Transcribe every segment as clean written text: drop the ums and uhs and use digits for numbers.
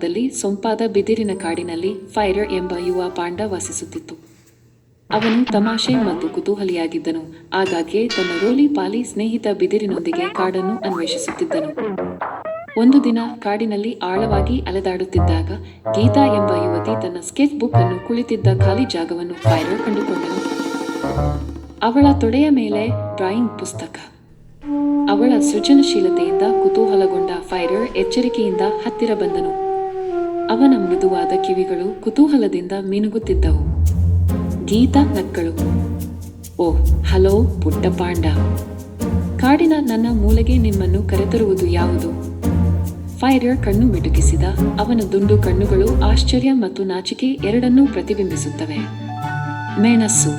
ದಲ್ಲಿ ಸೊಂಪಾದ ಬಿದಿರಿನ ಕಾಡಿನಲ್ಲಿ ಫೈರರ್ ಎಂಬ ಯುವ ಪಾಂಡ ವಾಸಿಸುತ್ತಿತ್ತು. ಅವನು ತಮಾಷೆ ಮತ್ತು ಕುತೂಹಲಿಯಾಗಿದ್ದನು. ಆಗಾಗ್ಗೆ ತನ್ನ ರೋಲಿ ಪಾಲಿ ಸ್ನೇಹಿತ ಬಿದಿರಿನೊಂದಿಗೆ ಕಾಡನ್ನು ಅನ್ವೇಷಿಸುತ್ತಿದ್ದನು. ಒಂದು ದಿನ ಕಾಡಿನಲ್ಲಿ ಆಳವಾಗಿ ಅಲೆದಾಡುತ್ತಿದ್ದಾಗ ಗೀತಾ ಎಂಬ ಯುವತಿ ತನ್ನ ಸ್ಕೆಚ್ ಬುಕ್ ಅನ್ನು ಕುಳಿತಿದ್ದ ಖಾಲಿ ಜಾಗವನ್ನು ಫೈರರ್ ಕಂಡುಕೊಂಡನು. ಅವಳ ತೊಡೆಯ ಮೇಲೆ ಡ್ರಾಯಿಂಗ್ ಪುಸ್ತಕ. ಅವಳ ಸೃಜನಶೀಲತೆಯಿಂದ ಕುತೂಹಲಗೊಂಡ ಫೈರರ್ ಎಚ್ಚರಿಕೆಯಿಂದ ಹತ್ತಿರ ಬಂದನು. ಅವನ ಮೃದುವಾದ ಕಿವಿಗಳು ಕುತೂಹಲದಿಂದ ಮಿನುಗುತ್ತಿದ್ದವು. ಗೀತಾ ನಕ್ಕಳು. ಓಹ್, ಹಲೋ ಪುಟ್ಟ ಪಾಂಡ. ಕಾಡಿನ ನನ್ನ ಮೂಲೆಗೆ ನಿಮ್ಮನ್ನು ಕರೆತರುವುದು ಯಾವುದು? ಫೈರರ್ ಕಣ್ಣು ಮಿಟುಕಿಸಿದ. ಅವನ ದುಂಡು ಕಣ್ಣುಗಳು ಆಶ್ಚರ್ಯ ಮತ್ತು ನಾಚಿಕೆ ಎರಡನ್ನೂ ಪ್ರತಿಬಿಂಬಿಸುತ್ತವೆ. ಮೆಣಸು.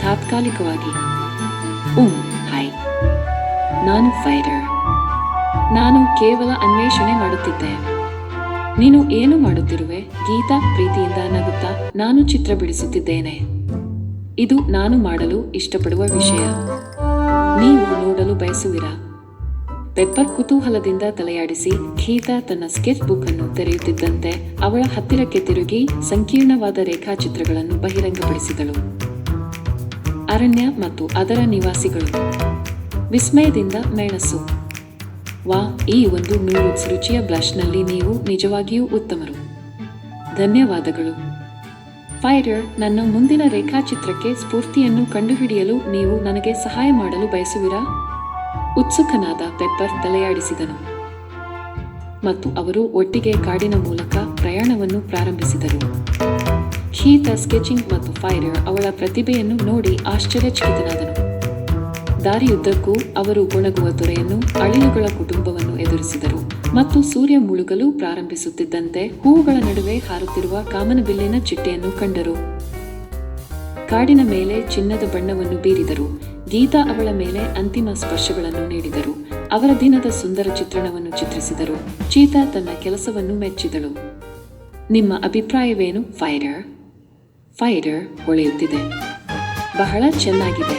ತಾತ್ಕಾಲಿಕವಾಗಿ. ಹಾಯ್, ನಾನು ಫೈರರ್. ನಾನು ಕೇವಲ ಅನ್ವೇಷಣೆ ಮಾಡುತ್ತಿದ್ದೆ. ನೀನು ಏನು ಮಾಡುತ್ತಿರುವೆ? ಗೀತಾ ಪ್ರೀತಿಯಿಂದ ನಗುತ್ತಾ, ನಾನು ಚಿತ್ರ ಬಿಡಿಸುತ್ತಿದ್ದೇನೆ. ಇದು ನಾನು ಮಾಡಲು ಇಷ್ಟಪಡುವ ವಿಷಯ. ನೀವು ನೋಡಲು ಬಯಸುವಿರಾ? ಪೆಪ್ಪರ್ ಕುತೂಹಲದಿಂದ ತಲೆಯಾಡಿಸಿ. ಗೀತಾ ತನ್ನ ಸ್ಕೆಚ್ ಬುಕ್ ಅನ್ನು ತೆರೆಯುತ್ತಿದ್ದಂತೆ ಅವಳ ಹತ್ತಿರಕ್ಕೆ ತಿರುಗಿ ಸಂಕೀರ್ಣವಾದ ರೇಖಾಚಿತ್ರಗಳನ್ನು ಬಹಿರಂಗಪಡಿಸಿದಳು. ಅರಣ್ಯ ಮತ್ತು ಅದರ ನಿವಾಸಿಗಳು. ವಿಸ್ಮಯದಿಂದ ಮೆಣಸು. ವಾ, ಈ ಒಂದು 100 ರುಚಿಯ ಬ್ಲಷ್ನಲ್ಲಿ ನೀವು ನಿಜವಾಗಿಯೂ ಉತ್ತಮರು. ಧನ್ಯವಾದಗಳು ಫೈರರ್. ನನ್ನ ಮುಂದಿನ ರೇಖಾಚಿತ್ರಕ್ಕೆ ಸ್ಫೂರ್ತಿಯನ್ನು ಕಂಡುಹಿಡಿಯಲು ನೀವು ನನಗೆ ಸಹಾಯ ಮಾಡಲು ಬಯಸುವಿರಾ? ಉತ್ಸುಕನಾದ ಪೆಪ್ಪರ್ ತಲೆಯಾಡಿಸಿದನು ಮತ್ತು ಅವರು ಒಟ್ಟಿಗೆ ಕಾಡಿನ ಮೂಲಕ ಪ್ರಯಾಣವನ್ನು ಪ್ರಾರಂಭಿಸಿದರು. ಗೀತಾ ಸ್ಕೆಚಿಂಗ್ ಮತ್ತು ಫೈರರ್ ಅವಳ ಪ್ರತಿಭೆಯನ್ನು ನೋಡಿ ಆಶ್ಚರ್ಯಚಕಿತನಾದನು. ದಾರಿಯುದ್ದಕ್ಕೂ ಅವರು ಗೊಣಗುವ ತೊರೆಯನ್ನು, ಅಳಿಲುಗಳ ಕುಟುಂಬವನ್ನು ಎದುರಿಸಿದರು ಮತ್ತು ಸೂರ್ಯ ಮುಳುಗಲು ಪ್ರಾರಂಭಿಸುತ್ತಿದ್ದಂತೆ ಹೂವುಗಳ ನಡುವೆ ಹಾರುತ್ತಿರುವ ಕಾಮನಬಿಲ್ಲಿನ ಚಿಟ್ಟೆಯನ್ನು ಕಂಡರು. ಕಾಡಿನ ಮೇಲೆ ಚಿನ್ನದ ಬಣ್ಣವನ್ನು ಬೀರಿದರು. ಗೀತಾ ಅವಳ ಮೇಲೆ ಅಂತಿಮ ಸ್ಪರ್ಶಗಳನ್ನು ನೀಡಿದರು. ಅವರ ದಿನದ ಸುಂದರ ಚಿತ್ರಣವನ್ನು ಚಿತ್ರಿಸಿದರು. ಚೀತಾ ತನ್ನ ಕೆಲಸವನ್ನು ಮೆಚ್ಚಿದಳು. ನಿಮ್ಮ ಅಭಿಪ್ರಾಯವೇನು ಫೈರರ್? ಫೈರರ್ ಹೊಳೆಯುತ್ತಿದೆ. ಬಹಳ ಚೆನ್ನಾಗಿದೆ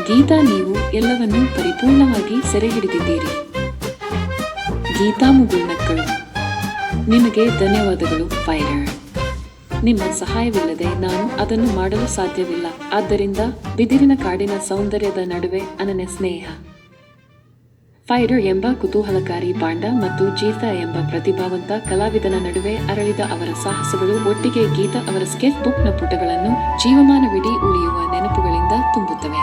ಗೀತಾ, ನೀವು ಎಲ್ಲವನ್ನೂ ಪರಿಪೂರ್ಣವಾಗಿ ಸೆರೆ ಹಿಡಿದಿದ್ದೀರಿ. ಗೀತಾ ಮುಗುಳ್ನಕ್ಕಳು. ನಿಮಗೆ ಧನ್ಯವಾದಗಳು ಫೈರರ್. ನಿಮ್ಮ ಸಹಾಯವಿಲ್ಲದೆ ನಾನು ಅದನ್ನು ಮಾಡಲು ಸಾಧ್ಯವಿಲ್ಲ. ಆದ್ದರಿಂದ ಬಿದಿರಿನ ಕಾಡಿನ ಸೌಂದರ್ಯದ ನಡುವೆ ಅನನ್ಯ ಸ್ನೇಹ. ಫೈರರ್ ಎಂಬ ಕುತೂಹಲಕಾರಿ ಪಾಂಡ ಮತ್ತು ಗೀತಾ ಎಂಬ ಪ್ರತಿಭಾವಂತ ಕಲಾವಿದನ ನಡುವೆ ಅರಳಿದ ಅವರ ಸಾಹಸಗಳು ಒಟ್ಟಿಗೆ ಗೀತಾ ಅವರ ಸ್ಕೆಚ್ ಬುಕ್ನ ಪುಟಗಳನ್ನು ಜೀವಮಾನವಿಡೀ ಉಳಿಯುವ ನೆನಪುಗಳಿಂದ ತುಂಬುತ್ತವೆ.